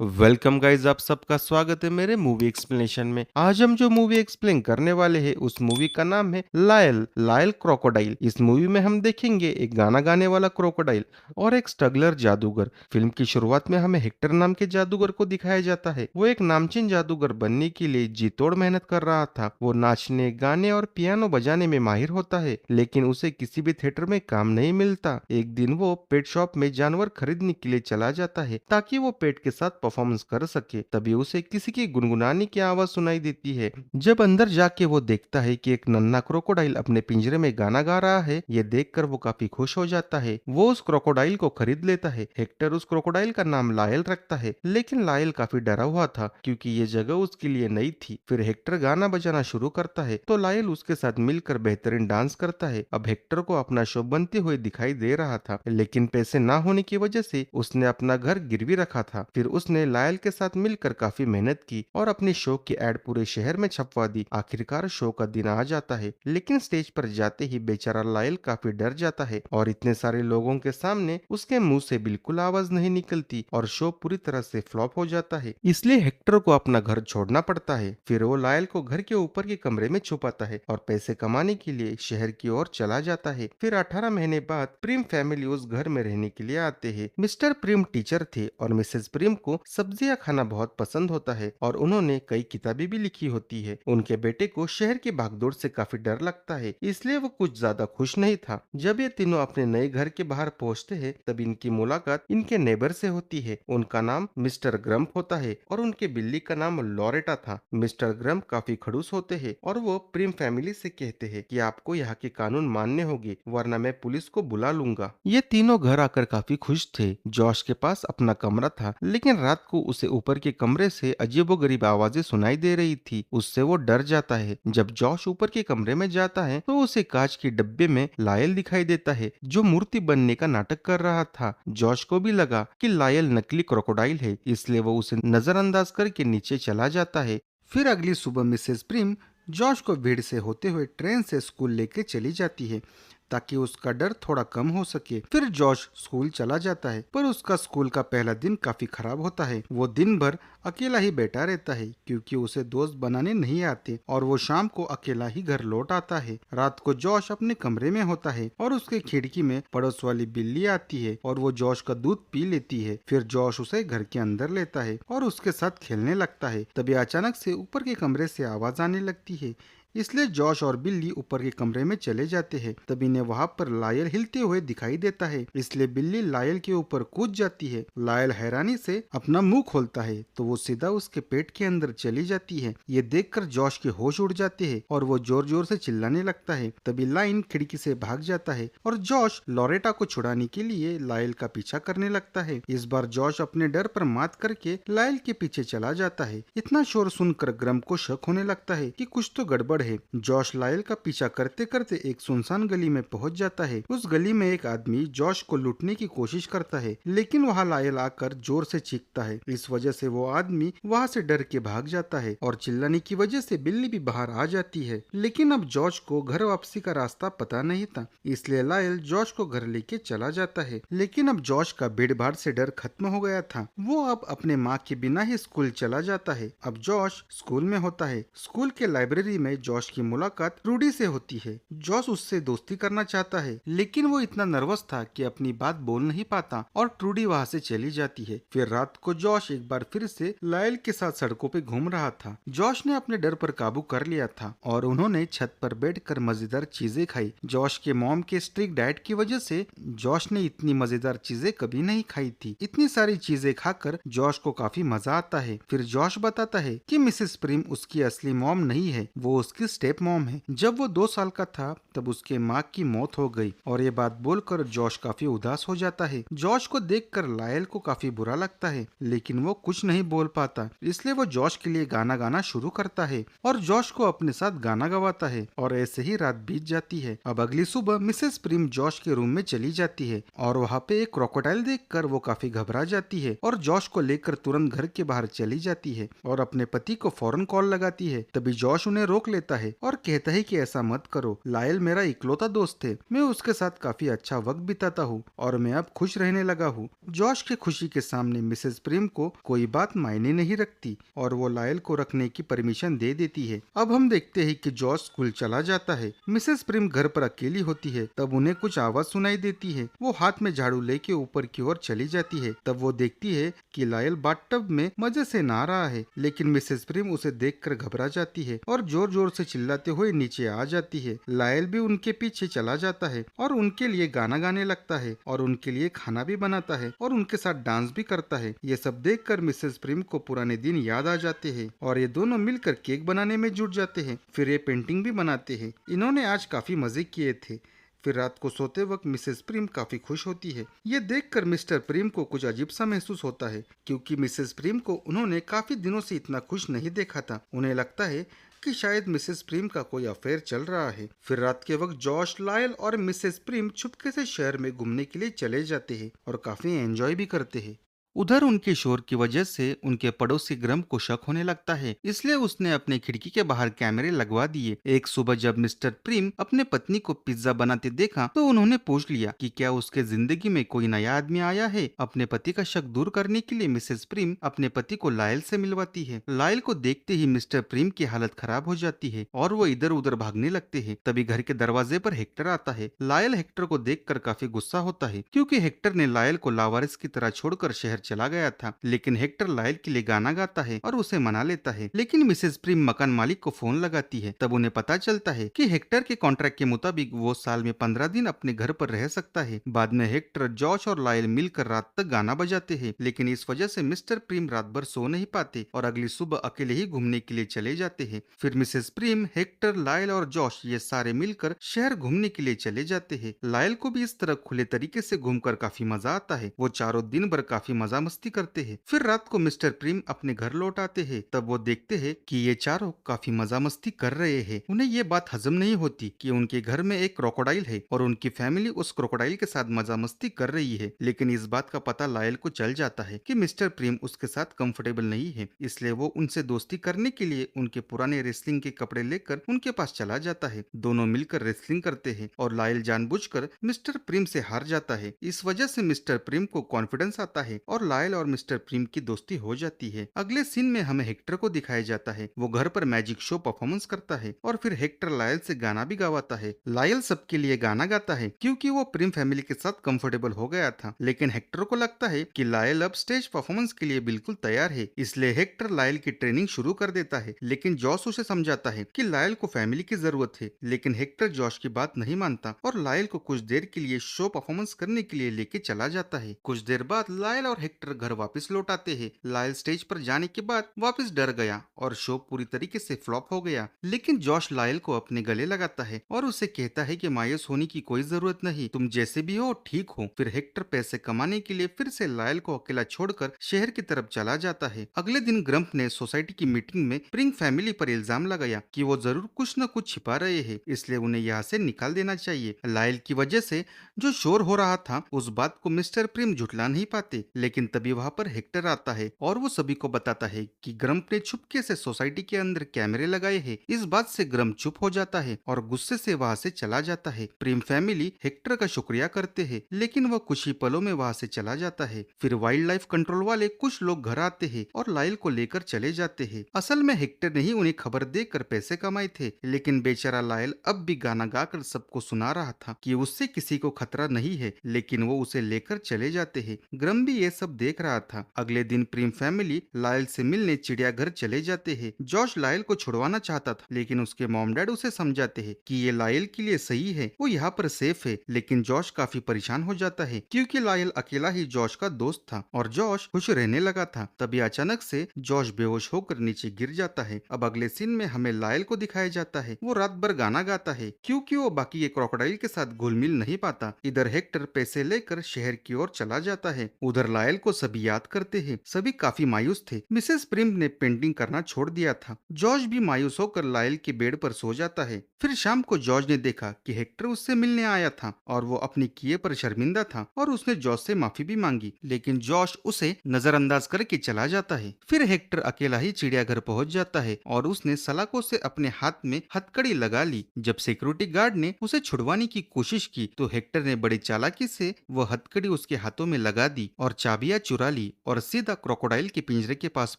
Welcome guys, आप सबका स्वागत है मेरे मूवी एक्सप्लेनेशन में। आज हम जो मूवी एक्सप्लेन करने वाले हैं उस मूवी का नाम है लायल लायल क्रोकोडाइल। इस मूवी में हम देखेंगे एक गाना गाने वाला क्रोकोडाइल और एक स्ट्रगलर जादूगर। फिल्म की शुरुआत में हमें हेक्टर नाम के जादूगर को दिखाया जाता है। वो एक नामचीन जादूगर बनने के लिए जी तोड़ मेहनत कर रहा था। वो नाचने, गाने और पियानो बजाने में माहिर होता है, लेकिन उसे किसी भी थिएटर में काम नहीं मिलता। एक दिन वो पेट शॉप में जानवर खरीदने के लिए चला जाता है ताकि वो पेट के साथ परफॉर्मेंस कर सके। तभी उसे किसी की गुनगुनाने की आवाज सुनाई देती है। जब अंदर जाके वो देखता है कि एक नन्हा क्रोकोडाइल अपने पिंजरे में गाना गा रहा है, ये देखकर वो काफी खुश हो जाता है। वो उस क्रोकोडाइल को खरीद लेता है। हेक्टर उस क्रोकोडाइल का नाम लायल रखता है, लेकिन लायल काफी डरा हुआ था क्योंकि ये जगह उसके लिए नई थी। फिर हेक्टर गाना बजाना शुरू करता है तो लायल उसके साथ मिलकर बेहतरीन डांस करता है। अब हेक्टर को अपना शो बनते हुए दिखाई दे रहा था, लेकिन पैसे ना होने की वजह से उसने अपना घर गिरवी रखा था। फिर उसने लायल के साथ मिलकर काफी मेहनत की और अपने शो की एड पूरे शहर में छपवा दी। आखिरकार शो का दिन आ जाता है, लेकिन स्टेज पर जाते ही बेचारा लायल काफी डर जाता है और इतने सारे लोगों के सामने उसके मुंह से बिल्कुल आवाज नहीं निकलती और शो पूरी तरह से फ्लॉप हो जाता है। इसलिए हेक्टर को अपना घर छोड़ना पड़ता है। फिर वो लायल को घर के ऊपर के कमरे में छुपाता है और पैसे कमाने के लिए शहर की ओर चला जाता है। फिर 18 महीने बाद प्रिम फैमिली उस घर में रहने के लिए आते हैं। मिस्टर प्रिम टीचर थे और मिसेस प्रिम को सब्जियां खाना बहुत पसंद होता है और उन्होंने कई किताबें भी लिखी होती है। उनके बेटे को शहर की भागदौड़ से काफी डर लगता है, इसलिए वो कुछ ज्यादा खुश नहीं था। जब ये तीनों अपने नए घर के बाहर पहुंचते हैं तब इनकी मुलाकात इनके नेबर से होती है। उनका नाम मिस्टर ग्रम्प होता है और उनके बिल्ली का नाम लॉरेटा था। मिस्टर ग्रम्प काफी खड़ूस होते हैं और वो प्रिम फैमिली से कहते हैं कि आपको यहाँ के कानून मानने होंगे, वरना मैं पुलिस को बुला लूंगा। ये तीनों घर आकर काफी खुश थे। जॉश के पास अपना कमरा था, लेकिन रात को उसे ऊपर के कमरे से अजीबोगरीब आवाजें सुनाई दे रही थी। उससे वो डर जाता है। जब जॉश ऊपर के कमरे में जाता है तो उसे कांच के डब्बे में लायल दिखाई देता है, जो मूर्ति बनने का नाटक कर रहा था। जॉश को भी लगा कि लायल नकली क्रोकोडाइल है, इसलिए वो उसे नजरअंदाज करके नीचे चला जाता है। फिर अगली सुबह मिसेस प्रिम जॉश को भीड़ से होते हुए ट्रेन से स्कूल लेके चली जाती है ताकि उसका डर थोड़ा कम हो सके। फिर जॉश स्कूल चला जाता है, पर उसका स्कूल का पहला दिन काफी खराब होता है। वो दिन भर अकेला ही बैठा रहता है क्योंकि उसे दोस्त बनाने नहीं आते और वो शाम को अकेला ही घर लौट आता है। रात को जॉश अपने कमरे में होता है और उसके खिड़की में पड़ोस वाली बिल्ली आती है और वो जॉश का दूध पी लेती है। फिर जॉश उसे घर के अंदर लेता है और उसके साथ खेलने लगता है। तभी अचानक से ऊपर के कमरे से आवाज आने लगती है, इसलिए जॉश और बिल्ली ऊपर के कमरे में चले जाते हैं। तभी इन्हें वहां पर लायल हिलते हुए दिखाई देता है, इसलिए बिल्ली लायल के ऊपर कूद जाती है। लायल हैरानी से अपना मुंह खोलता है तो वो सीधा उसके पेट के अंदर चली जाती है। ये देखकर जॉश के होश उड़ जाते हैं और वो जोर जोर से चिल्लाने लगता है। तभी लाइन खिड़की से भाग जाता है और जॉश लॉरेटा को छुड़ाने के लिए लायल का पीछा करने लगता है। इस बार जॉश अपने डर पर मात करके लायल के पीछे चला जाता है। इतना शोर सुनकर ग्रम को शक होने लगता है कि कुछ तो गड़बड़ है। जॉश लायल का पीछा करते करते एक सुनसान गली में पहुंच जाता है। उस गली में एक आदमी जॉश को लूटने की कोशिश करता है, लेकिन वहां लायल आकर जोर से चीखता है। इस वजह से वो आदमी वहां से डर के भाग जाता है और चिल्लाने की वजह से बिल्ली भी बाहर आ जाती है। लेकिन अब जॉश को घर वापसी का रास्ता पता नहीं था, इसलिए लायल जॉश को घर लेके चला जाता है। लेकिन अब जॉश का भीड़ भाड़ से डर खत्म हो गया था। वो अब अपने माँ के बिना ही स्कूल चला जाता है। अब जॉश स्कूल में होता है। स्कूल के लाइब्रेरी में जॉश की मुलाकात ट्रूडी से होती है। जॉश उससे दोस्ती करना चाहता है, लेकिन वो इतना नर्वस था कि अपनी बात बोल नहीं पाता और ट्रूडी वहाँ से चली जाती है। फिर रात को जॉश एक बार फिर से लायल के साथ सड़कों पे घूम रहा था। जॉश ने अपने डर पर काबू कर लिया था और उन्होंने छत पर बैठकर मजेदार चीजें खाई। जॉश के मॉम के स्ट्रिक्ट डाइट की वजह से जॉश ने इतनी मजेदार चीजें कभी नहीं खाई थी। इतनी सारी चीजें खाकर जॉश को काफी मजा आता है। फिर जॉश बताता है कि मिसेस प्रिम उसकी असली मॉम नहीं है, वो उसकी स्टेप मॉम है। जब वो 2 साल का था तब उसके माँ की मौत हो गई और ये बात बोलकर जॉश काफी उदास हो जाता है। जॉश को देखकर लायल को काफी बुरा लगता है, लेकिन वो कुछ नहीं बोल पाता, इसलिए वो जॉश के लिए गाना गाना शुरू करता है और जॉश को अपने साथ गाना गवाता है और ऐसे ही रात बीत जाती है। अब अगली सुबह मिसेस प्रिम जॉश के रूम में चली जाती है और वहाँ पे एक क्रोकोडाइल देखकर वो काफी घबरा जाती है और जॉश को लेकर तुरंत घर के बाहर चली जाती है और अपने पति को फौरन कॉल लगाती है। तभी जॉश उन्हें रोक लेता देता है और कहता है कि ऐसा मत करो, लायल मेरा इकलौता दोस्त है, मैं उसके साथ काफी अच्छा वक्त बिताता हूँ और मैं अब खुश रहने लगा हूँ। जॉश की खुशी के सामने मिसेस प्रिम को कोई बात मायने नहीं रखती और वो लायल को रखने की परमिशन दे देती है। अब हम देखते हैं कि जॉश स्कूल चला जाता है। मिसेस प्रिम घर पर अकेली होती है। तब उन्हें कुछ आवाज सुनाई देती है। वो हाथ में झाड़ू लेके ऊपर की ओर चली जाती है। तब वो देखती है कि लायल बाथटब में मजे से नहा रहा है, लेकिन मिसेस प्रिम उसे देखकर घबरा जाती है और जोर जोर से चिल्लाते हुए नीचे आ जाती है। लायल भी उनके पीछे चला जाता है और उनके लिए गाना गाने लगता है और उनके लिए खाना भी बनाता है और उनके साथ डांस भी करता है। ये सब देखकर मिसेस प्रिम को पुराने दिन याद आ जाते हैं और ये दोनों मिलकर केक बनाने में जुट जाते हैं। फिर ये पेंटिंग भी बनाते हैं। इन्होंने आज काफी मजे किए थे। फिर रात को सोते वक्त मिसेस प्रिम काफी खुश होती है। ये देखकर मिस्टर प्रिम को कुछ अजीब सा महसूस होता है, क्योंकि मिसेस प्रिम को उन्होंने काफी दिनों से इतना खुश नहीं देखा था। उन्हें लगता है कि शायद मिसेस प्रिम का कोई अफेयर चल रहा है। फिर रात के वक्त जॉश, लायल और मिसेस प्रिम चुपके से शहर में घूमने के लिए चले जाते हैं और काफी एंजॉय भी करते हैं। उधर उनके शोर की वजह से उनके पड़ोसी ग्रम को शक होने लगता है, इसलिए उसने अपने खिड़की के बाहर कैमरे लगवा दिए। एक सुबह जब मिस्टर प्रिम अपने पत्नी को पिज्जा बनाते देखा तो उन्होंने पूछ लिया कि क्या उसके जिंदगी में कोई नया आदमी आया है। अपने पति का शक दूर करने के लिए मिसेस प्रिम अपने पति को लायल से मिलवाती है। लायल को देखते ही मिस्टर प्रिम की हालत खराब हो जाती है और वो इधर उधर भागने लगते हैं। तभी घर के दरवाजे पर हेक्टर आता है। लायल हेक्टर को देखकर काफी गुस्सा होता है, क्योंकि हेक्टर ने लायल को लावारिस की तरह छोड़कर शहर चला गया था। लेकिन हेक्टर लायल के लिए गाना गाता है और उसे मना लेता है। लेकिन मिसेस प्रिम मकान मालिक को फोन लगाती है। तब उन्हें पता चलता है कि हेक्टर के कॉन्ट्रैक्ट के मुताबिक वो साल में 15 दिन अपने घर पर रह सकता है। बाद में हेक्टर, जॉश और लायल मिलकर रात तक गाना बजाते हैं, लेकिन इस वजह से मिस्टर प्रिम रात भर सो नहीं पाते और अगली सुबह अकेले ही घूमने के लिए चले जाते हैं। फिर मिसेस प्रिम, हेक्टर, लायल और जॉश ये सारे मिलकर शहर घूमने के लिए चले जाते हैं। लायल को भी इस तरह खुले तरीके से घूमकर काफी मजा आता है। वो चारों दिन भर काफी मजा मस्ती करते हैं। फिर रात को मिस्टर प्रिम अपने घर लौट आते हैं। तब वो देखते हैं कि ये चारों काफी मजा मस्ती कर रहे हैं। उन्हें ये बात हजम नहीं होती कि उनके घर में एक क्रोकोडाइल है और उनकी फैमिली उस क्रोकोडाइल के साथ मजा मस्ती कर रही है। लेकिन इस बात का पता लायल को चल जाता है कि मिस्टर प्रिम उसके साथ कंफर्टेबल नहीं है, इसलिए वो उनसे दोस्ती करने के लिए उनके पुराने रेसलिंग के कपड़े लेकर उनके पास चला जाता है। दोनों मिलकर रेसलिंग करते हैं और लायल जानबूझकर मिस्टर प्रिम से हार जाता है। इस वजह से मिस्टर प्रिम को कॉन्फिडेंस आता है और लायल और मिस्टर प्रिम की दोस्ती हो जाती है। अगले सीन में हमें हेक्टर को दिखाया जाता है। वो घर पर मैजिक शो परफॉर्मेंस करता है और फिर हेक्टर लायल से गाना भी गवाता है। लायल सबके लिए गाना गाता है क्योंकि वो प्रिम फैमिली के साथ कंफर्टेबल हो गया था। लेकिन हेक्टर को लगता है कि लायल अब स्टेज परफॉर्मेंस के लिए बिल्कुल तैयार है, इसलिए हेक्टर लायल की ट्रेनिंग शुरू कर देता है। लेकिन जॉश उसे समझाता है कि लायल को फैमिली की जरूरत है। लेकिन हेक्टर जॉश की बात नहीं मानता और लायल को कुछ देर के लिए शो परफॉर्मेंस करने के लिए लेके चला जाता है। कुछ देर बाद लायल और हेक्टर घर वापस लौट आते हैं। लायल स्टेज पर जाने के बाद वापस डर गया और शो पूरी तरीके से फ्लॉप हो गया। लेकिन जॉश लायल को अपने गले लगाता है और उसे कहता है कि मायूस होने की कोई जरूरत नहीं, तुम जैसे भी हो ठीक हो। फिर हेक्टर पैसे कमाने के लिए फिर से लायल को अकेला छोड़कर शहर की तरफ चला जाता है। अगले दिन ग्रम्प ने सोसाइटी की मीटिंग में प्रिंग फैमिली पर इल्जाम लगाया कि वो जरूर कुछ न कुछ छिपा रहे हैं, इसलिए उन्हें यहाँ से निकाल देना चाहिए। लायल की वजह से जो शोर हो रहा था उस बात को मिस्टर प्रिम झुटला नहीं पाते। लेकिन तभी वहां पर हेक्टर आता है और वो सभी को बताता है कि ग्रम्प ने छुपके से सोसाइटी के अंदर कैमरे लगाए हैं। इस बात से ग्रम्प चुप हो जाता है और गुस्से से वहां से चला जाता है। प्रिम फैमिली हेक्टर का शुक्रिया करते हैं, लेकिन वह कुछ ही पलों में वहां से चला जाता है। फिर वाइल्ड लाइफ कंट्रोल वाले कुछ लोग घर आते हैं और लायल को लेकर चले जाते हैं। असल में हेक्टर ने ही उन्हें खबर देकर पैसे कमाए थे, लेकिन बेचारा लायल अब भी गाना गाकर सबको सुना रहा था कि उससे किसी को खतरा नहीं है, लेकिन वो उसे लेकर चले जाते हैं। ग्रम भी ये सब देख रहा था। अगले दिन प्रिम फैमिली लायल से मिलने चिड़ियाघर चले जाते हैं। जॉश लायल को छुड़वाना चाहता था, लेकिन उसके मॉम डैड उसे समझाते हैं कि ये लायल के लिए सही है, वो यहाँ पर सेफ है। लेकिन जॉश काफी परेशान हो जाता है क्योंकि लायल अकेला ही जॉश का दोस्त था और जॉश खुश रहने लगा था। तभी अचानक से जॉश बेहोश होकर नीचे गिर जाता है। अब अगले सीन में हमें लायल को दिखाया जाता है। वो रात भर गाना गाता है क्योंकि वो बाकी के क्रोकोडाइल के साथ घुल मिल नहीं पाता। इधर हेक्टर पैसे लेकर शहर की ओर चला जाता है। उधर लायल लायल को सभी याद करते हैं। सभी काफी मायूस थे। मिसेस प्रिम ने पेंटिंग करना छोड़ दिया था। जॉर्ज भी मायूस होकर लायल के बेड पर सो जाता है। फिर शाम को जॉर्ज ने देखा कि हेक्टर उससे मिलने आया था और वो अपनी किए पर शर्मिंदा था और उसने जॉर्ज से माफी भी मांगी, लेकिन जॉर्ज उसे नजरअंदाज करके चला जाता है। फिर हेक्टर अकेला ही चिड़ियाघर पहुंच जाता है और उसने सलाखों से अपने हाथ में हथकड़ी लगा ली। जब सिक्योरिटी गार्ड ने उसे छुड़वाने की कोशिश की तो हेक्टर ने बड़ी चालाकी से वह हथकड़ी उसके हाथों में लगा दी और चाबियां चुरा ली और सीधा क्रोकोडाइल के पिंजरे के पास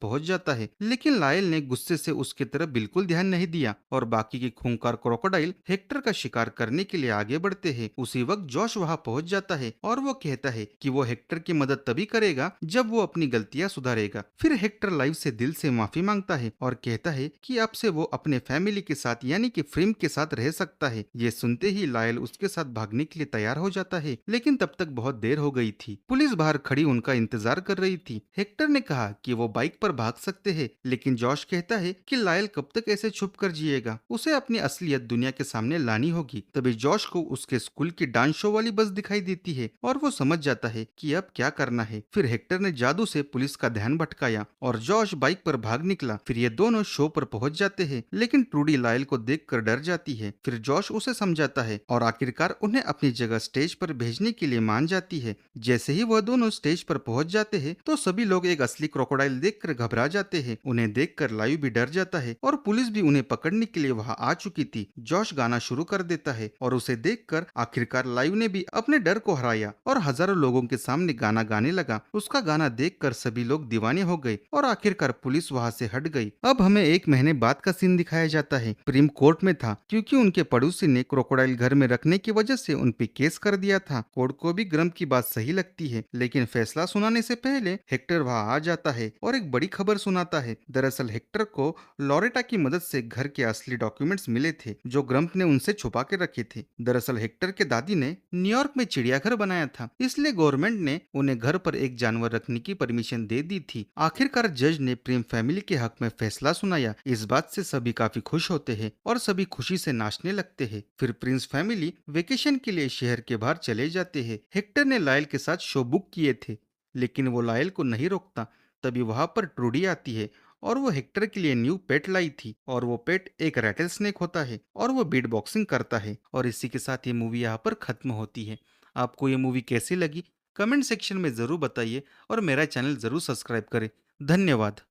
पहुंच जाता है। लेकिन लायल ने गुस्से से उसकी तरफ बिल्कुल ध्यान नहीं दिया और बाकी के खूंखार क्रोकोडाइल हेक्टर का शिकार करने के लिए आगे बढ़ते हैं। उसी वक्त जोश वहां पहुंच जाता है और वो कहता है कि वो हेक्टर की मदद तभी करेगा जब वो अपनी गलतियां सुधारेगा। फिर हेक्टर लाइव से दिल से माफी मांगता है और कहता है कि अब से वो अपने फैमिली के साथ यानी कि फ्रिम के साथ रह सकता है। ये सुनते ही लायल उसके साथ भागने के लिए तैयार हो जाता है, लेकिन तब तक बहुत देर हो गई थी। पुलिस बाहर खड़ी उनका इंतजार कर रही थी। हेक्टर ने कहा कि वो बाइक पर भाग सकते हैं, लेकिन जॉश कहता है कि लायल कब तक ऐसे छुप कर जिएगा, उसे अपनी असलियत दुनिया के सामने लानी होगी। तभी जॉश को उसके स्कूल की डांस शो वाली बस दिखाई देती है और वो समझ जाता है कि अब क्या करना है। फिर हेक्टर ने जादू से पुलिस का ध्यान भटकाया और जॉश बाइक पर भाग निकला। फिर ये दोनों शो पर पहुंच जाते हैं, लेकिन ट्रूडी लायल को देखकर डर जाती है। फिर जॉश उसे समझाता है और आखिरकार उन्हें अपनी जगह स्टेज पर भेजने के लिए मान जाती है। जैसे ही वह दोनों स्टेज पर पहुंच जाते हैं तो सभी लोग एक असली क्रोकोडाइल देखकर घबरा जाते हैं। उन्हें देखकर लायू भी डर जाता है और पुलिस भी उन्हें पकड़ने के लिए वहां आ चुकी थी। जॉश गाना शुरू कर देता है और उसे देखकर आखिरकार लायू ने भी अपने डर को हराया और हजारों लोगों के सामने गाना गाने लगा। उसका गाना देखकर सभी लोग दीवाने हो गए और आखिरकार पुलिस वहां से हट गई। अब हमें 1 महीने बाद का सीन दिखाया जाता है। प्रेम कोर्ट में था क्योंकि उनके पड़ोसी ने क्रोकोडाइल घर में रखने की वजह से उन पे केस कर दिया था। कोर्ट को भी ग्रम की बात सही लगती है, लेकिन फैसला सुनाने से पहले हेक्टर वहां आ जाता है और एक बड़ी खबर सुनाता है। दरअसल हेक्टर को लॉरेटा की मदद से घर के असली डॉक्यूमेंट्स मिले थे जो ग्रम्प ने उनसे छुपा के रखे थे। दरअसल हेक्टर के दादी ने न्यूयॉर्क में चिड़ियाघर बनाया था, इसलिए गवर्नमेंट ने उन्हें घर पर एक जानवर रखने की परमिशन दे दी थी। आखिरकार जज ने प्रेम फैमिली के हक में फैसला सुनाया। इस बात से सभी काफी खुश होते हैं और सभी खुशी से नाचने लगते हैं। फिर प्रिंस फैमिली वेकेशन के लिए शहर के बाहर चले जाते हैं। हेक्टर ने लायल के साथ शो बुक किए थे, लेकिन वो लायल को नहीं रोकता। तभी वहां पर ट्रूडी आती है और वो हेक्टर के लिए न्यू पेट लाई थी और वो पेट एक रैटल स्नेक होता है और वो बीट बॉक्सिंग करता है। और इसी के साथ ये मूवी यहाँ पर खत्म होती है। आपको ये मूवी कैसी लगी कमेंट सेक्शन में जरूर बताइए और मेरा चैनल जरूर सब्सक्राइब करें। धन्यवाद।